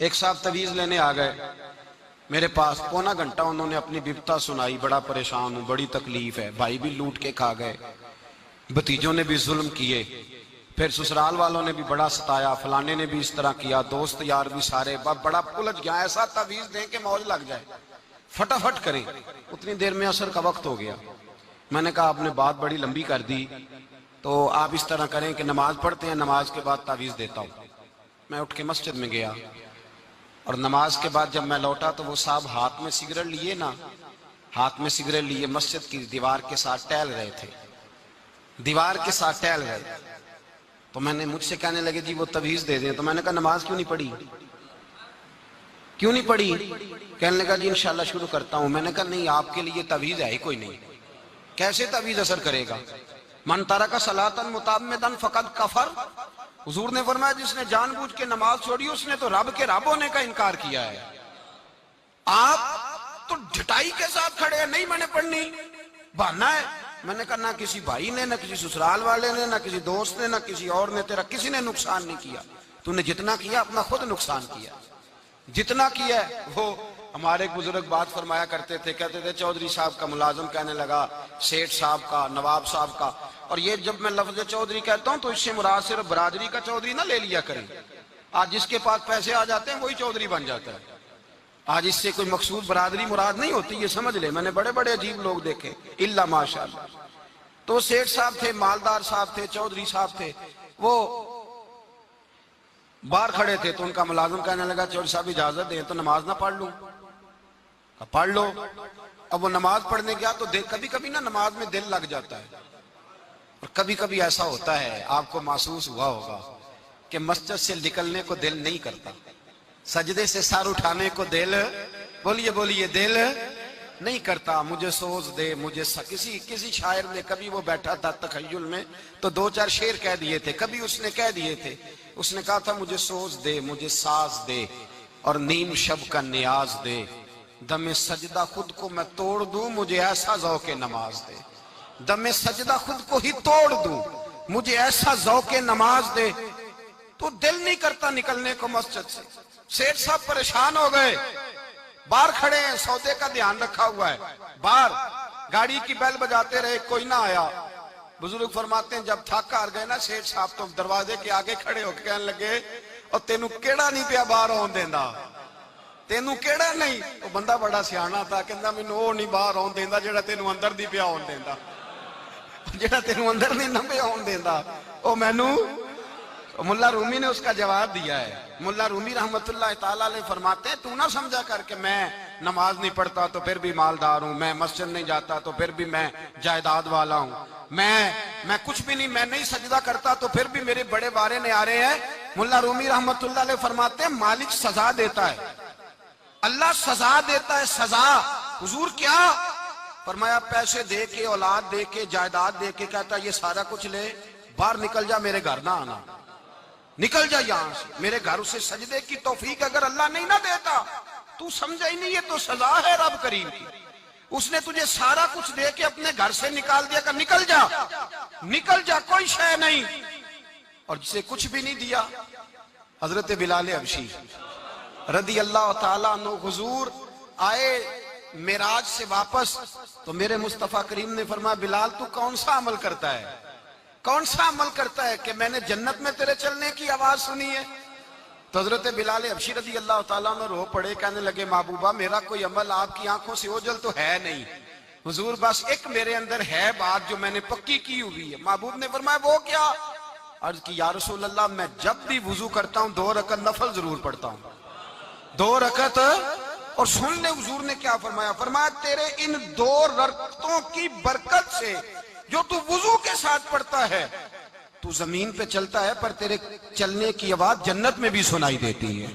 ایک صاحب تویز لینے آ گئے میرے پاس، پونا گھنٹہ انہوں نے اپنی بپتا سنائی، بڑا پریشان ہوں، بڑی تکلیف ہے، بھائی بھی لوٹ کے کھا گئے، بھتیجوں نے بھی ظلم کیے، پھر سسرال والوں نے بھی بڑا ستایا، فلانے نے بھی اس طرح کیا، دوست یار بھی سارے، بڑا پلج گیا، ایسا تویز دیں کہ موج لگ جائے، فٹافٹ کریں۔ اتنی دیر میں عصر کا وقت ہو گیا۔ میں نے کہا آپ نے بات بڑی لمبی کر دی، تو آپ اس طرح کریں کہ نماز پڑھتے ہیں، نماز کے بعد تعویذ دیتا ہوں۔ میں اٹھ کے مسجد میں گیا، اور نماز کے بعد جب میں لوٹا تو وہ صاحب ہاتھ میں سگریٹ لیے نا، ہاتھ میں سگریٹ لیے مسجد کی دیوار کے ساتھ ٹہل رہے تھے، دیوار کے ساتھ ٹہل رہے تھے۔ تو میں نے، مجھ سے کہنے لگے جی وہ تویز دے دیں، تو میں نے کہا نماز کیوں نہیں پڑھی، کیوں نہیں پڑھی؟ کہنے لگا جی انشاءاللہ شروع کرتا ہوں۔ میں نے کہا نہیں، آپ کے لیے تویز ہے ہی کوئی نہیں، کیسے تویز اثر کرے گا؟ من ترک صلاۃ متعمدا فقد کفر، حضور نے فرمایا جس نے جان بوجھ کے نماز چھوڑی اس نے تو رب کے رب ہونے کا انکار کیا ہے۔ آپ تو ڈھٹائی کے ساتھ کھڑے ہیں، نہیں میں نے پڑھنی، بہانا ہے۔ میں نے کہا نہ کسی بھائی نے، نہ کسی سسرال والے نے، نہ کسی دوست نے، نہ کسی اور نے، تیرا کسی نے نقصان نہیں کیا، تو نے جتنا کیا اپنا خود نقصان کیا، جتنا کیا ہے۔ وہ ہمارے ایک بزرگ بات فرمایا کرتے تھے، کہتے تھے چودھری صاحب کا ملازم کہنے لگا سیٹھ صاحب کا، نواب صاحب کا، اور یہ جب میں لفظ چودھری کہتا ہوں تو اس سے مراد صرف برادری کا چودھری نہ لے لیا کریں، آج جس کے پاس پیسے آ جاتے ہیں وہی چودھری بن جاتا ہے، آج اس سے کوئی مقصود برادری مراد نہیں ہوتی، یہ سمجھ لے۔ میں نے بڑے بڑے عجیب لوگ دیکھے، الا ماشاءاللہ۔ تو سیٹھ صاحب تھے، مالدار صاحب تھے، چودھری صاحب تھے، وہ باہر کھڑے تھے، تو ان کا ملازم کہنے لگا چودھری صاحب اجازت دیں تو نماز نہ پڑھ لوں؟ پڑھ لو۔ اب وہ نماز پڑھنے گیا تو کبھی کبھی نا نماز میں دل لگ جاتا ہے، اور کبھی کبھی ایسا ہوتا ہے، آپ کو محسوس ہوا ہوگا کہ مسجد سے نکلنے کو دل نہیں کرتا، سجدے سے سر اٹھانے کو دل، بولیے بولیے، دل نہیں کرتا۔ مجھے سوز دے، مجھے کسی شاعر نے، کبھی وہ بیٹھا تھا تخیل میں تو دو چار شعر کہہ دیے تھے، کبھی اس نے کہہ دیے تھے، اس نے کہا تھا مجھے سوز دے، مجھے ساز دے، اور نیم شب کا نیاز دے، دم سجدہ خود کو میں توڑ دوں، مجھے ایسا ذوق نماز دے، دم سجدہ خود کو ہی توڑ دوں، مجھے ایسا ذوق نماز دے۔ تو دل نہیں کرتا نکلنے کو مسجد سے۔ سیٹھ صاحب پریشان ہو گئے، باہر کھڑے ہیں، سودے کا دھیان رکھا ہوا ہے، باہر گاڑی کی بیل بجاتے رہے، کوئی نہ آیا۔ بزرگ فرماتے ہیں جب تھک ہار گئے نا سیٹھ صاحب تو دروازے کے آگے کھڑے ہو کے کہنے لگے اور تینوں کیڑا نہیں پیا باہر آن دیندا، تینوں کیڑا نہیں؟ وہ بندہ بڑا سیانا تھا، کہندا مینوں وہ نہیں باہر آن دیندا جڑا تینوں اندر دی پیا آن دیندا، جڑا تینوں اندر نہیں نہ پیا آن دیندا او مینوں۔ ملا رومی نے اس کا جواب دیا ہے۔ ملا رومی رحمت اللہ تعالیٰ علیہ فرماتے ہیں تو نہ سمجھا کر کہ میں نماز نہیں پڑھتا تو پھر بھی مالدار ہوں، میں مسجد نہیں جاتا تو پھر بھی میں جائیداد والا ہوں، میں کچھ بھی نہیں، میں نہیں سجدہ کرتا تو پھر بھی میرے بڑے بارے نیارے ہیں۔ ملا رومی رحمت اللہ علیہ فرماتے ہیں مالک سزا دیتا ہے، اللہ سزا دیتا ہے، سزا۔ حضور کیا فرمایا؟ پیسے دے کے، اولاد دے کے، جائیداد دے کے، کہتا یہ سارا کچھ لے، باہر نکل جا، میرے گھر نہ آنا، نکل جا یہاں سے، میرے گھر اسے سجدے کی توفیق اگر اللہ نہیں نہ دیتا تو سمجھا ہی نہیں، یہ تو سزا ہے رب کریم کی۔ اس نے تجھے سارا کچھ دے کے اپنے گھر سے نکال دیا کہ نکل جا، نکل جا، کوئی شے نہیں۔ اور جسے کچھ بھی نہیں دیا، حضرت بلال حبشی رضی اللہ تعالیٰ عنہ، حضور آئے معراج سے واپس تو میرے مصطفیٰ کریم نے فرمایا بلال تو کون سا عمل کرتا ہے، کون سا عمل کرتا ہے کہ میں نے جنت میں تیرے چلنے کی آواز سنی ہے؟ تو حضرت بلال حبشی رضی اللہ تعالیٰ عنہ رو پڑے، کہنے لگے محبوبہ میرا کوئی عمل آپ کی آنکھوں سے اوجھل تو ہے نہیں، حضور بس ایک میرے اندر ہے بات جو میں نے پکی کی ہوئی ہے۔ محبوب نے فرمایا وہ کیا؟ عرض کی یا رسول اللہ میں جب بھی وضو کرتا ہوں 2 رکعت نفل ضرور پڑھتا ہوں، 2 رکعت۔ اور سن لے حضور نے کیا فرمایا، فرمایا تیرے ان 2 رکعتوں کی برکت سے جو تو وضو کے ساتھ پڑھتا ہے تو زمین پہ چلتا ہے پر تیرے چلنے کی آواز جنت میں بھی سنائی دیتی ہے۔